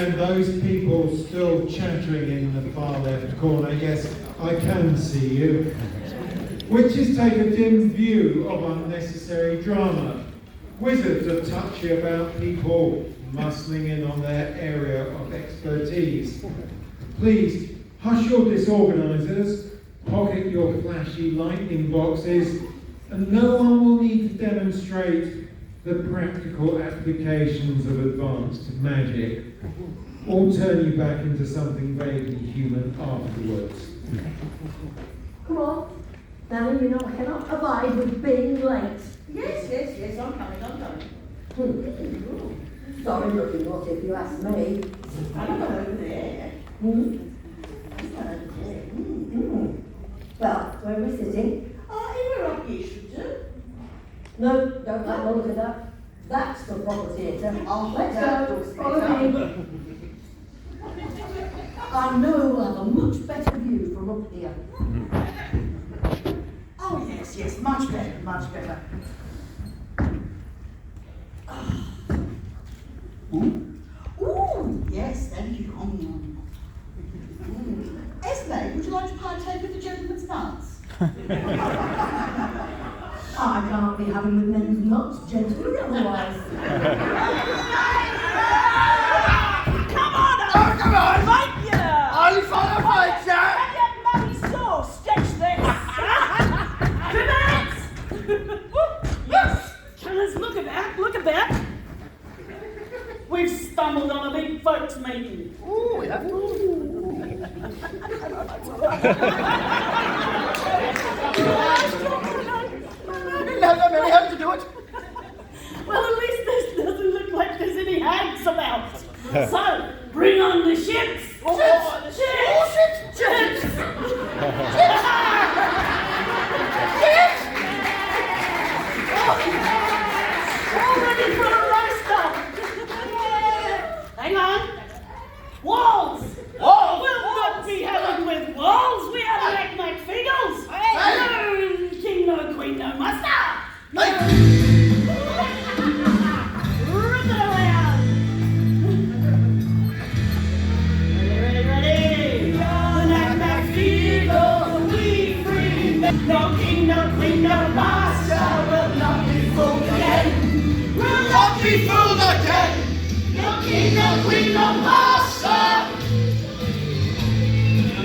And those people still chattering in the far left corner, yes, I can see you. Witches take a dim view of unnecessary drama. Wizards are touchy about people muscling in on their area of expertise. Please, hush your disorganisers, pocket your flashy lightning boxes, and no one will need to demonstrate the practical applications of advanced magic, or turn you back into something vaguely human afterwards. Come on, now you know I cannot abide with being late. Yes, I'm coming. Sorry looking lot if you ask me. I'm over there. Well, where are we sitting? Anywhere up here should do. No, don't like to look at that. That's the proper theatre. Let's that go, looks follow better. me. I know we'll have a much better view from up here. Oh, yes, much better. Ooh, yes, thank you. Esme, would you like to partake of the gentleman's nuts? I can't be having with men's nuts, gentlemen, otherwise. Come on, fight ya! I'll follow fight, sir! Have your muddy sauce, stretch this! Connect! Yes! Killers, look at that! We've stumbled on a big folks meeting. Ooh, we have. Not that many have to do it. Well, at least this doesn't look like there's any hags about. So, bring on the ships! Ships! All ready for a roaster! Hang on! Walls! We'll not be having with walls! We are like McFeagles! No king, no queen, no master! No! Rip it around! Ready! The McFeagles, we free! No king, no queen, no master! Will not be fooled again! Will not be fooled again! No king, no queen, no master!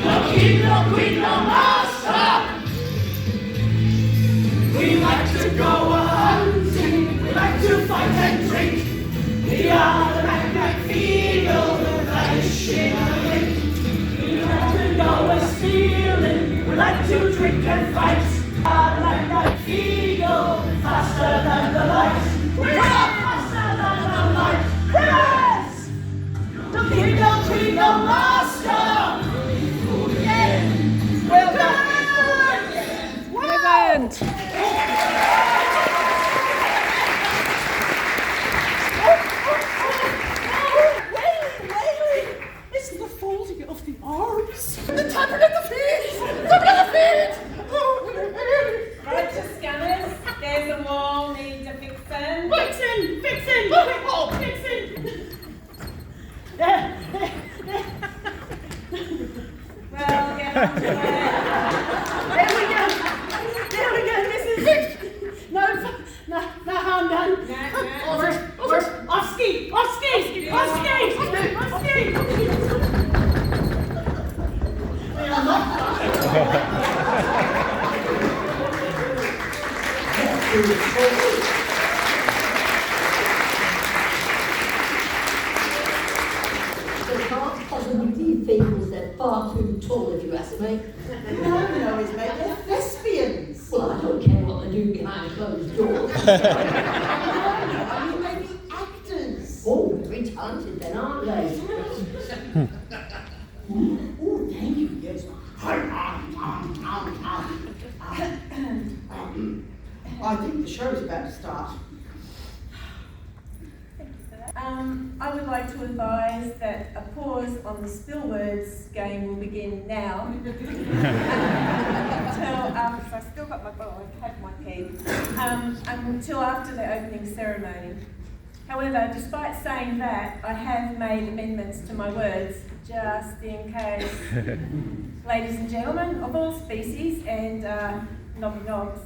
No king, no queen, no master! We like to go a-hunting, we like to fight and drink. We are the McFeagles, the vanishing of the link. We like to go a-stealing, we like to drink and fight. We are the McFeagles, faster than the light. We are faster than the light. Yes! No king, no queen, no master! Well done! Wailing! It's the folding of the arms! The tapping at the feet! Right to scanners, there's a wall, need to fix them. Fixing! There! Well, get on to it. There we go, Mrs. No harm done. Off-ski! We are not They can't possibly be females, they're far too tall if you ask me. No, it's mate, they're thespians. Well, I don't care what they do behind closed doors. I mean, maybe actors. Oh, very talented then, aren't they? Oh, thank you, yes. I think the show's about to start. I would like to advise that a pause on the spill words game will begin now. Until, because I've still got my bottle, I have my key. Until after the opening ceremony. However, despite saying that, I have made amendments to my words, just in case. Ladies and gentlemen of all species and knobby knobs,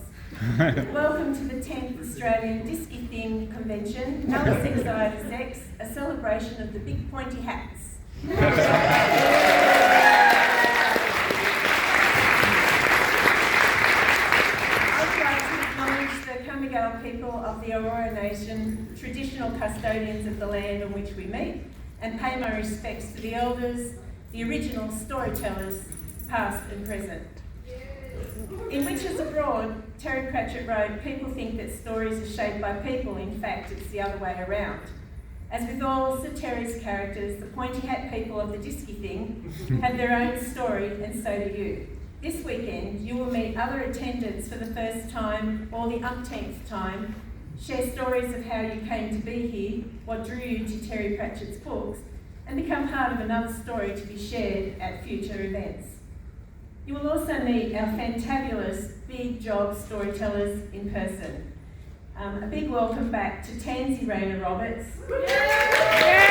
welcome to the 10th Australian Disky Thing Convention, Nullus Anxietas, a celebration of the big pointy hats. People of the Aurora Nation, traditional custodians of the land on which we meet, and pay my respects to the elders, the original storytellers, past and present. In Witches Abroad, Terry Pratchett wrote, people think that stories are shaped by people. In fact, it's the other way around. As with all Sir Terry's characters, the pointy hat people of the Disky Thing have their own story, and so do you. This weekend, you will meet other attendants for the first time or the umpteenth time, share stories of how you came to be here, what drew you to Terry Pratchett's books, and become part of another story to be shared at future events. You will also meet our fantabulous big job storytellers in person. A big welcome back to Tansy Rayner Roberts. Yay!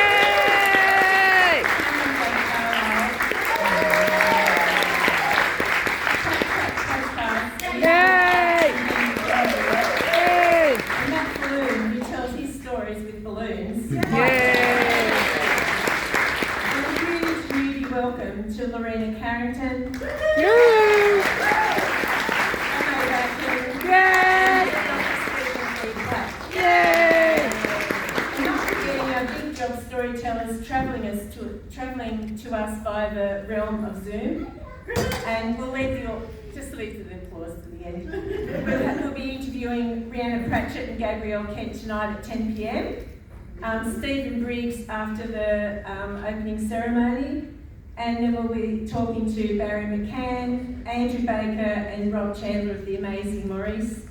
Travelling to us by the realm of Zoom, and we'll leave the applause to the end. We'll be interviewing Rhiannon Pratchett and Gabrielle Kent tonight at 10 p.m. Stephen Briggs after the opening ceremony, and then we'll be talking to Barry McCann, Andrew Baker and Rob Chandler of The Amazing Maurice,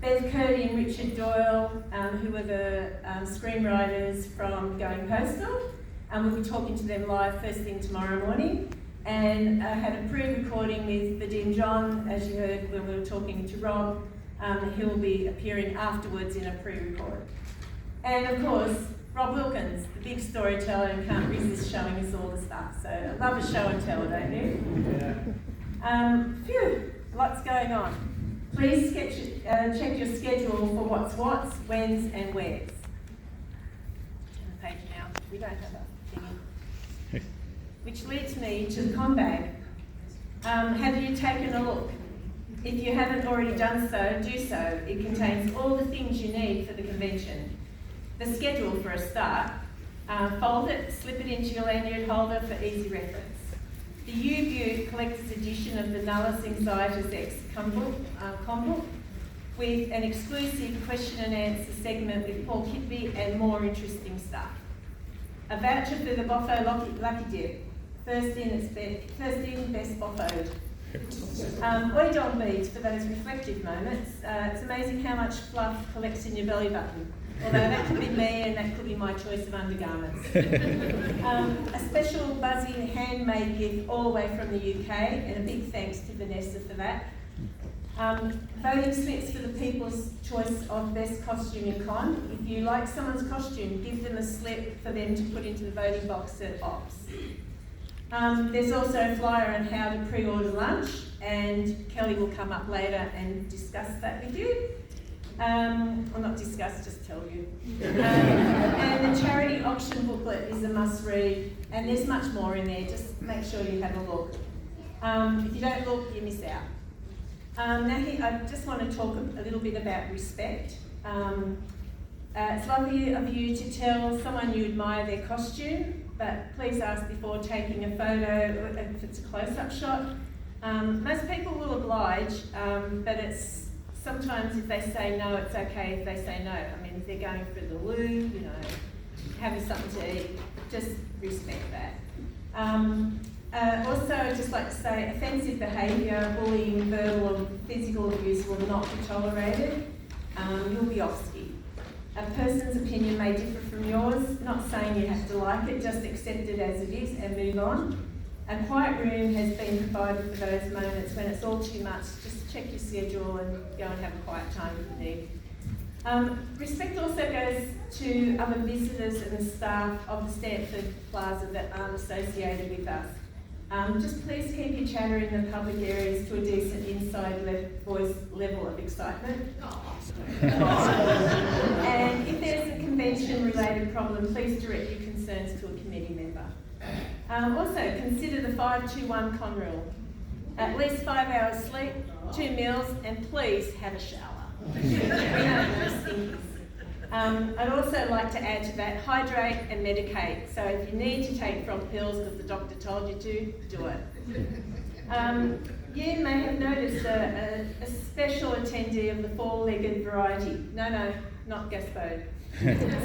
Bev Curdy and Richard Doyle, who are the screenwriters from Going Postal. We'll be talking to them live first thing tomorrow morning, and had a pre-recording with Vadim John, as you heard when we were talking to Rob. He will be appearing afterwards in a pre-record. And of course, Rob Wilkins, the big storyteller, and can't resist showing us all the stuff. So I love a show and tell, don't you? Yeah. Lots going on. Please check your schedule for what's, when's and where's. Turn the page now. We don't have a thingy. Which leads me to the con bag. Have you taken a look? If you haven't already done so, do so. It contains all the things you need for the convention. The schedule for a start. Fold it, slip it into your lanyard holder for easy reference. The U-View Collector's Edition of the Nullus Anxietas X Combook with an exclusive question and answer segment with Paul Kitby and more interesting stuff. A voucher for the Boffo Lucky Dip. First in, best Boffoed. Oi Dong beads for those reflective moments. It's amazing how much fluff collects in your belly button. Although that could be me and that could be my choice of undergarments. A special buzzy handmade gift all the way from the UK, and a big thanks to Vanessa for that. Voting slips for the People's Choice of Best Costume in Con. If you like someone's costume, give them a slip for them to put into the voting box at Ops. There's also a flyer on how to pre-order lunch, and Kelly will come up later and discuss that with you. Or not discuss, just tell you. And the charity auction booklet is a must-read, and there's much more in there. Just make sure you have a look. If you don't look, you miss out. Now, I just want to talk a little bit about respect. It's lovely of you to tell someone you admire their costume, but please ask before taking a photo if it's a close-up shot. Most people will oblige, but it's sometimes if they say no, it's okay if they say no. I mean, if they're going for the loo, you know, having something to eat, just respect that. Also, I'd just like to say offensive behaviour, bullying, verbal or physical abuse will not be tolerated. You'll be off ski. A person's opinion may differ from yours, not saying you have to like it, just accept it as it is and move on. A quiet room has been provided for those moments when it's all too much. Just check your schedule and go and have a quiet time if you need. Respect also goes to other visitors and the staff of the Stanford Plaza that aren't associated with us. Just please keep your chatter in the public areas to a decent voice level of excitement. And if there's a convention-related problem, please direct your concerns to a committee member. Also, consider the 5-2-1 con rule. At least 5 hours sleep, 2 meals, and please have a shower. We know those things. I'd also like to add to that, hydrate and medicate. So if you need to take frog pills because the doctor told you to, do it. You may have noticed a special attendee of the four-legged variety. No, not Gaspode.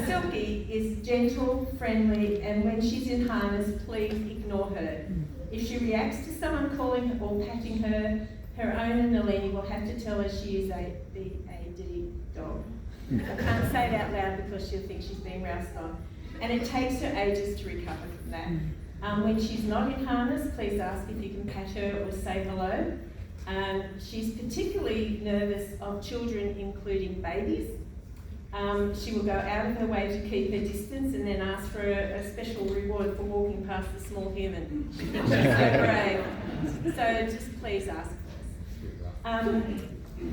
Silky is gentle, friendly, and when she's in harness, please ignore her. If she reacts to someone calling or patting her, her owner Nalini will have to tell her she is a BAD dog. I can't say it out loud because she'll think she's being roused on. And it takes her ages to recover from that. When she's not in harness, please ask if you can pat her or say hello. She's particularly nervous of children, including babies. She will go out of her way to keep her distance and then ask for a special reward for walking past the small human. She's so brave. So just please ask for us.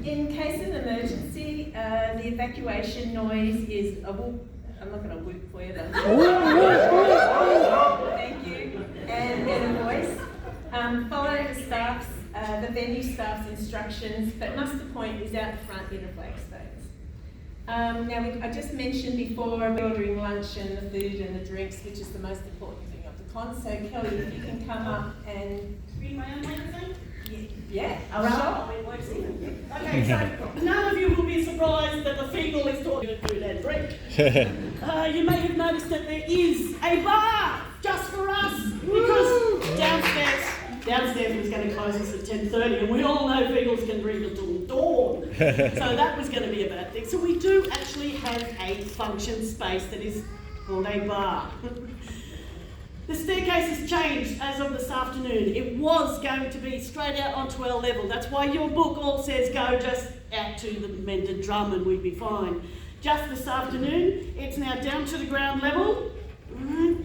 In case of emergency, the evacuation noise is a whoop. I'm not going to whoop for you though. Thank you. And then a voice. Follow the venue staff's instructions, but muster point is out the front in the flagstones. I just mentioned before we're ordering lunch and the food and the drinks, which is the most important thing of the con. So Kelly, if you can come up and Read my own microphone? yeah, Okay, so none of you will be surprised that the Feegle is talking about food and drink. You may have noticed that there is a bar just for us because downstairs was going to close us at 10:30 and we all know Feegles can drink until dawn. So that was going to be a bad thing. So we do actually have a function space that is called a bar. The staircase has changed as of this afternoon. It was going to be straight out onto our level. That's why your book all says go just out to the mended drum and we'd be fine. Just this afternoon, it's now down to the ground level,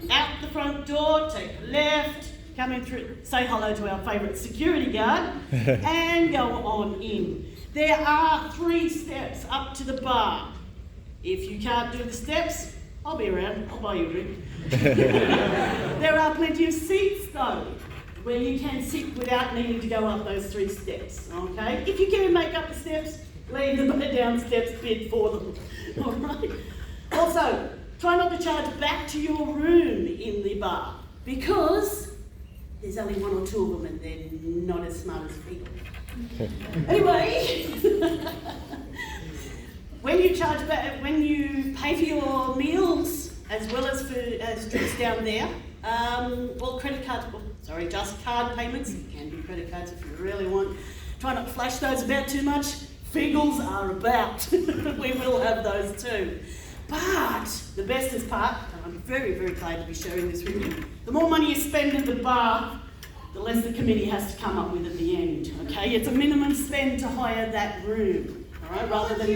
out the front door, take a left, come in through, say hello to our favourite security guard, and go on in. There are 3 steps up to the bar. If you can't do the steps, I'll be around, I'll buy you a drink. There are plenty of seats though, where you can sit without needing to go up those 3 steps, okay? If you can make up the steps, leave the down steps bid for them, all right? Also, try not to charge back to your room in the bar, because there's only 1 or 2 of them and they're not as smart as people. Anyway, when you pay for your meals, as well as drinks down there, just card payments. You can do credit cards if you really want. Try not to flash those about too much. Feegles are about. We will have those too. But the bestest part, and I'm very, very glad to be sharing this with you, the more money you spend at the bar, the less the committee has to come up with at the end, okay? It's a minimum spend to hire that room, all right? Rather than...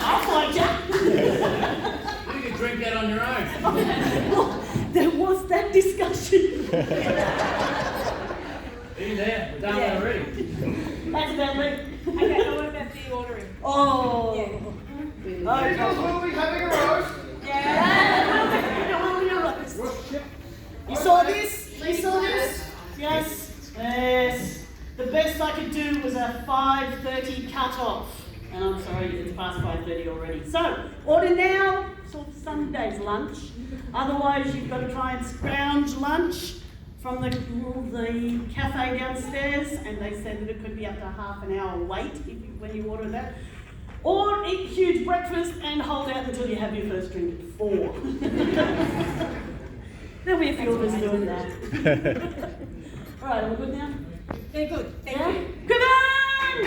I'll find you. You can drink that on your own. Well, there was that discussion. Been there, we've done that already. That's about me. Okay, now what about the ordering? Oh. Yeah. Okay. We'll be having a roast. You saw this? You saw this? Yes. Yes. The best I could do was a 5:30 cut-off. And I'm sorry, it's past 5:30 already. So, order now, sort of Sunday's lunch. Otherwise, you've got to try and scrounge lunch from the cafe downstairs, and they said that it could be up to half an hour wait when you order that. Or eat a huge breakfast and hold out until you have your first drink at 4. There'll be a few of us doing that. All right, are we good now? Very good, thank you. Good on!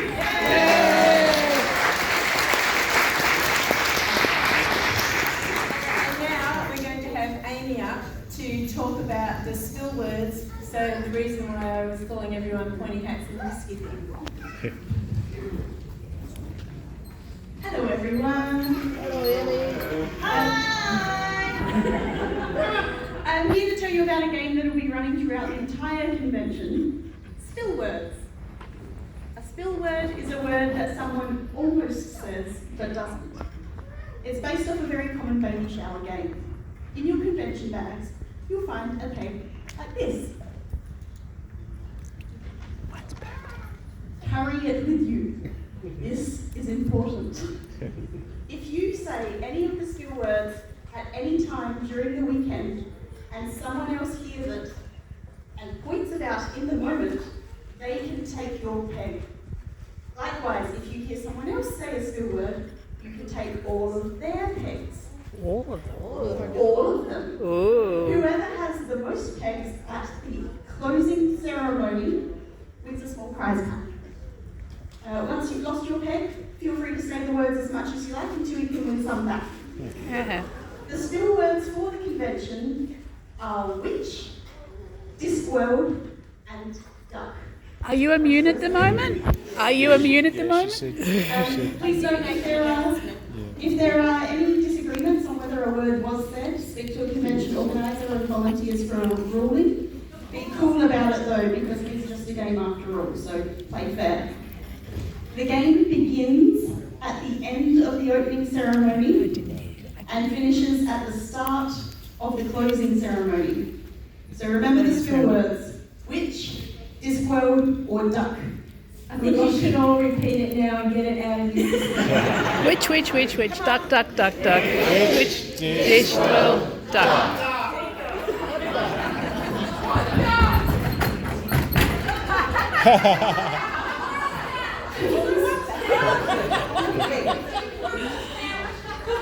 And now we're going to have Amy up to talk about the still words So the reason why I was calling everyone pointy hats and whiskey thing. Hello everyone. Hello Ellie. Hi. I'm here to tell you about a game that will be running throughout the entire convention. Spill words. A spill word is a word that someone almost says but doesn't. It's based off a very common baby shower game. In your convention bags, you'll find a peg like this. Carry it with you. This is important. If you say any of the skill words at any time during the weekend and someone else hears it and points it out in the moment, they can take your peg. Likewise, if you hear someone else say a skill word, you can take all of their pegs. All of them. All of them. Ooh. Whoever has the most pegs at the closing ceremony wins a small prize pack. Once you've lost your peg, feel free to say the words as much as you like until you can win some back. The still words for the convention are witch, Discworld, and duck. Are you immune at the moment? Are you immune at the moment? Please note if there are any disagreements on whether a word was said, speak to a convention organiser and volunteers for a ruling. Be cool about it though, because it is just a game after all, so play fair. The game begins at the end of the opening ceremony and finishes at the start of the closing ceremony. So remember the skill words, witch, Discworld, or duck. I think you should all repeat it now and get it out of your system. Which, duck, duck, duck, duck. Which, dish, well, duck.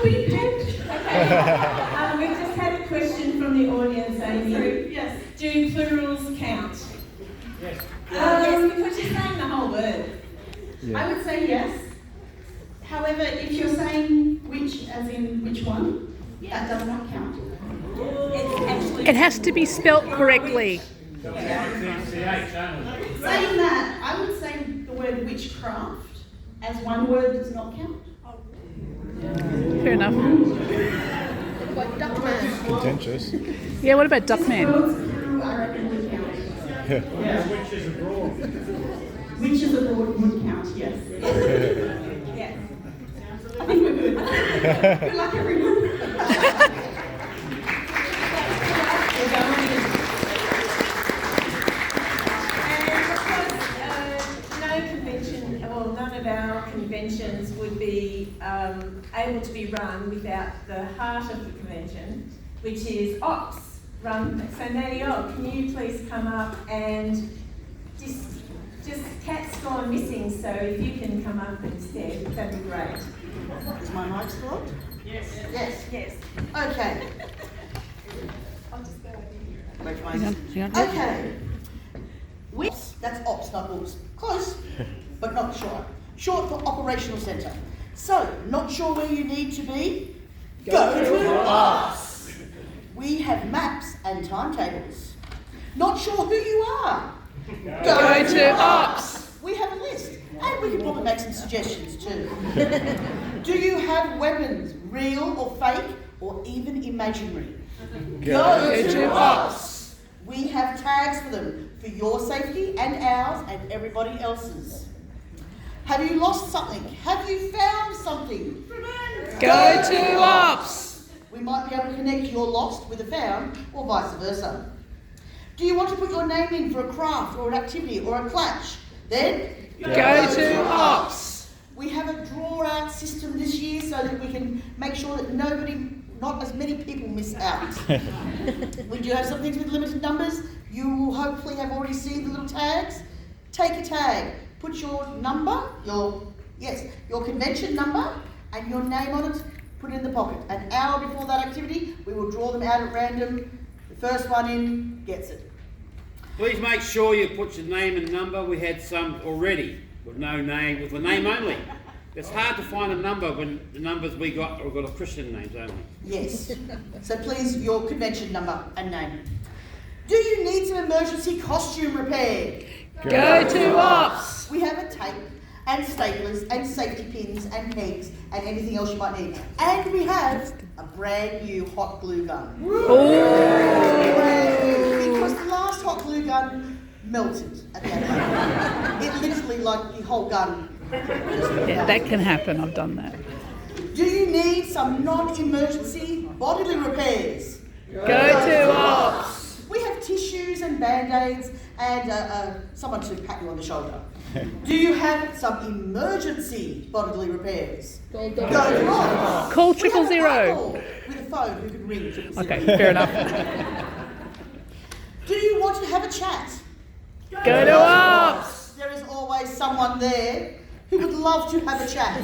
We've just had a question from the audience, Amy. Yes. Do plurals count? Yes. Yes, because you're saying the whole word. I would say yes. However, if you're saying which, as in which one, that does not count. It's actually. It has to be spelt correctly. CH only. Saying that, I would say the word witchcraft as one word does not count. Fair enough. Contentious. Yeah, what about Duckman? Discworld's I reckon would count. Which is abroad. Witches abroad would count, yes. Yes. I think we're good. Good luck, everyone. None of our conventions would be able to be run without the heart of the convention, which is ops. So Maddie, can you please come up and just Kat's gone missing, so if you can come up instead, that'd be great. Is my mic still on? Yes. Yes. Yes. Okay. I'll just go over here. Wait for my Hang on. Okay. Whips, that's ops, not oops. Close, but not short. Short for operational centre. So, not sure where you need to be? Go to ops. We have maps and timetables. Not sure who you are? Go to ops. We have a list, and we can probably make some suggestions too. Do you have weapons, real or fake, or even imaginary? Go to ops. We have tags for them, for your safety and ours and everybody else's. Have you lost something? Have you found something? Go to ops. We might be able to connect your lost with a found, or vice versa. Do you want to put your name in for a craft or an activity or a clash? Then Go to ops. We have a draw-out system this year so that we can make sure that not as many people miss out. We do have some things with limited numbers. You will hopefully have already seen the little tags. Take a tag, put your number, your convention number, and your name on it, put it in the pocket. An hour before that activity, we will draw them out at random. The first one in gets it. Please make sure you put your name and number. We had some already with no name, with the name only. It's hard to find a number when the numbers we got are got a Christian names only. Yes. So please, your convention number and name. Do you need some emergency costume repair? Go to ops. We have a tape and staplers and safety pins and pegs and anything else you might need. And we have a brand new hot glue gun. Brand new, because the last hot glue gun melted at the end. It literally, like, the whole gun. Yeah, that can happen. I've done that. Do you need some non-emergency bodily repairs? Go to ops. We have tissues and band-aids and someone to pat you on the shoulder. Do you have some emergency bodily repairs? Go to ops. Call We have 000. a couple with a phone who can ring. Okay, fair enough. Do you want to have a chat? Go to ops. There is always someone there who would love to have a chat.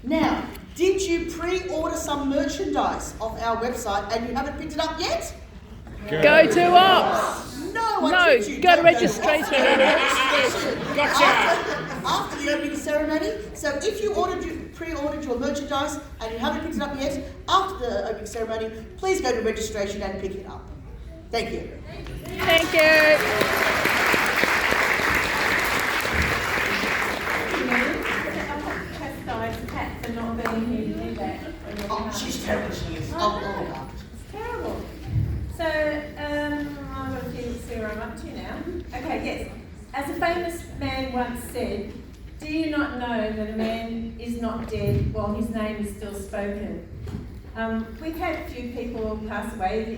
Now, did you pre-order some merchandise off our website and you haven't picked it up yet? Go to ops. No, No, I tricked you. go to Don't registration. After the opening ceremony. So if you pre-ordered your merchandise and you haven't picked it up yet, after the opening ceremony, please go to registration and pick it up. Thank you. Thank you. Chastise Pat for not being here to do that. Oh, she's terrible, she is. Oh. It's terrible. So, I've got to see where I'm up to now. Okay, yes. As a famous man once said, do you not know that a man is not dead while his name is still spoken? We've had a few people pass away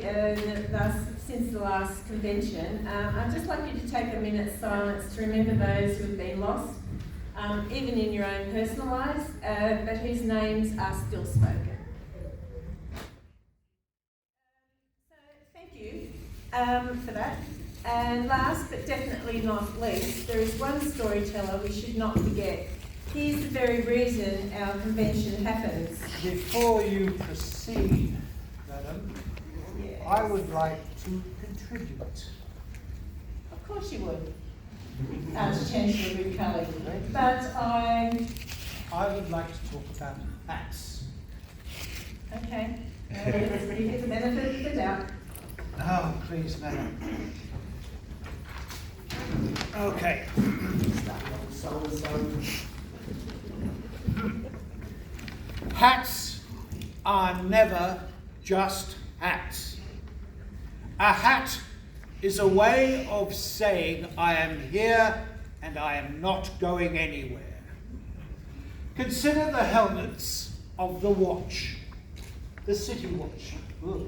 since the last convention. I'd just like you to take a minute's silence to remember those who have been lost, even in your own personal lives, but whose names are still spoken. So thank you for that. And last but definitely not least, there is one storyteller we should not forget. He's the very reason our convention happens. Before you proceed, madam, Yes. I would like to contribute. Of course you would, Chancellor Rick Cully. But I would like to talk about hats. okay, let's give you the benefit of the doubt. Oh, please, madam. Okay. Hats are never just hats. A hat is a way of saying I am here and I am not going anywhere. Consider the helmets of the watch, the city watch. Ugh.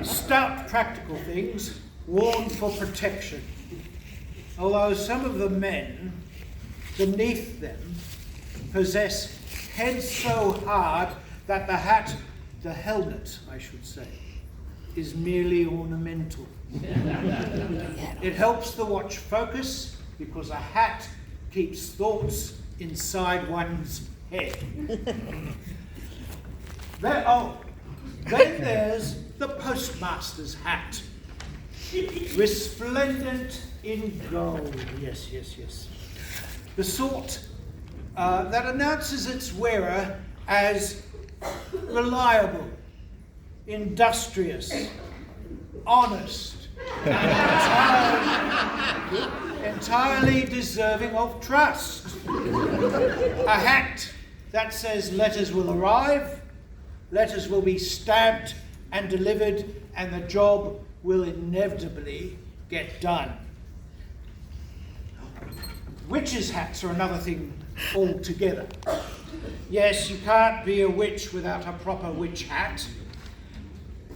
Stout practical things worn for protection. Although some of the men beneath them possess heads so hard that the helmet, I should say, is merely ornamental. It helps the watch focus because a hat keeps thoughts inside one's head. Then there's the postmaster's hat. Resplendent in gold. Yes. The sort that announces its wearer as reliable, industrious, honest, and entirely deserving of trust. A hat that says letters will arrive, letters will be stamped and delivered, and the job will inevitably get done. Witches' hats are another thing altogether. Yes, you can't be a witch without a proper witch hat.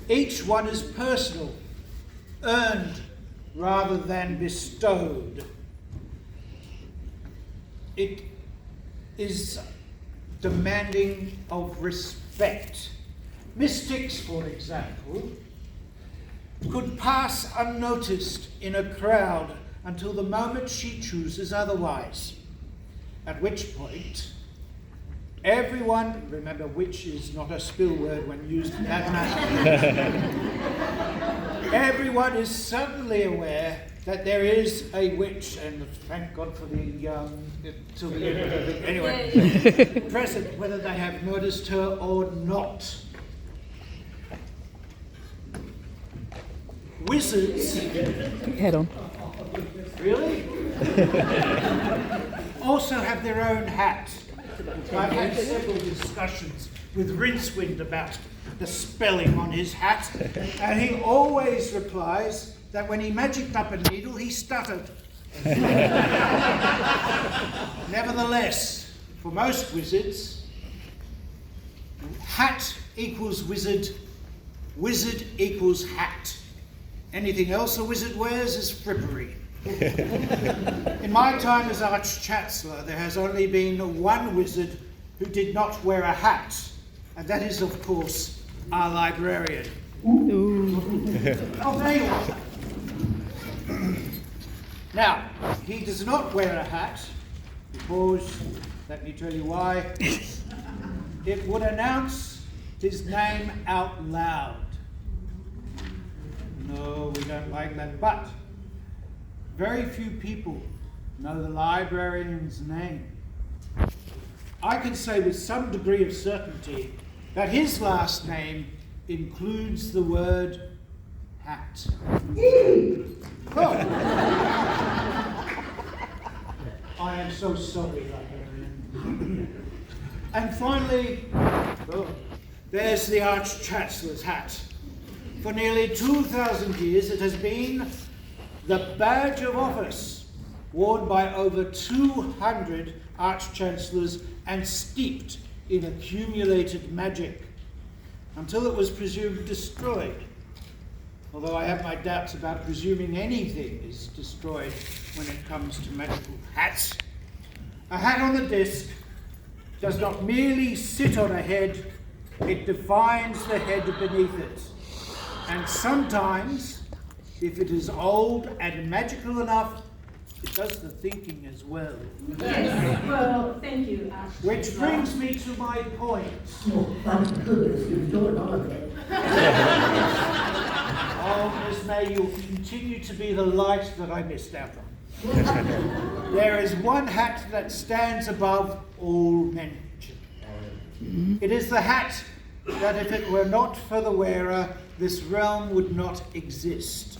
Each one is personal, earned rather than bestowed. It is demanding of respect. Mystics, for example, could pass unnoticed in a crowd until the moment she chooses otherwise, at which point everyone, remember witch is not a spill word when used in that manner, everyone is suddenly aware that there is a witch, and thank God for till the end of the thing, anyway, present, whether they have noticed her or not. wizards, Head on. really, also have their own hat. I've had several discussions with Rincewind about the spelling on his hat, and he always replies that when he magicked up a needle, he stuttered. Nevertheless, for most wizards, hat equals wizard, wizard equals hat. Anything else a wizard wears is frippery. In my time as Arch-Chancellor, there has only been one wizard who did not wear a hat, and that is, of course, our librarian. Oh, there you are. Now, he does not wear a hat because, let me tell you why, it would announce his name out loud. No, we don't like that, but very few people know the librarian's name. I can say with some degree of certainty that his last name includes the word hat. Oh. I am so sorry, librarian. And finally, there's the Arch-Chancellor's hat. For nearly 2,000 years it has been the badge of office worn by over 200 Arch-Chancellors and steeped in accumulated magic, until it was presumed destroyed. Although I have my doubts about presuming anything is destroyed when it comes to magical hats. A hat on a disc does not merely sit on a head, it defines the head beneath it. And sometimes, if it is old and magical enough, it does the thinking as well. Yes, well, thank you. Which brings me to my point. Oh, thank goodness you've done all of it. Oh, Miss May, you'll continue to be the light that I missed out on. There is one hat that stands above all mention. It is the hat that if it were not for the wearer, this realm would not exist.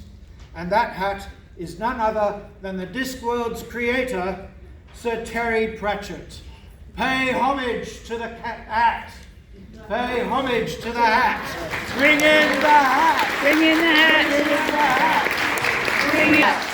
And that hat is none other than the Discworld's creator, Sir Terry Pratchett. Pay homage to the hat. Pay homage to the hat. Bring in the hat. Bring in the hat. Bring in the hat. Bring it.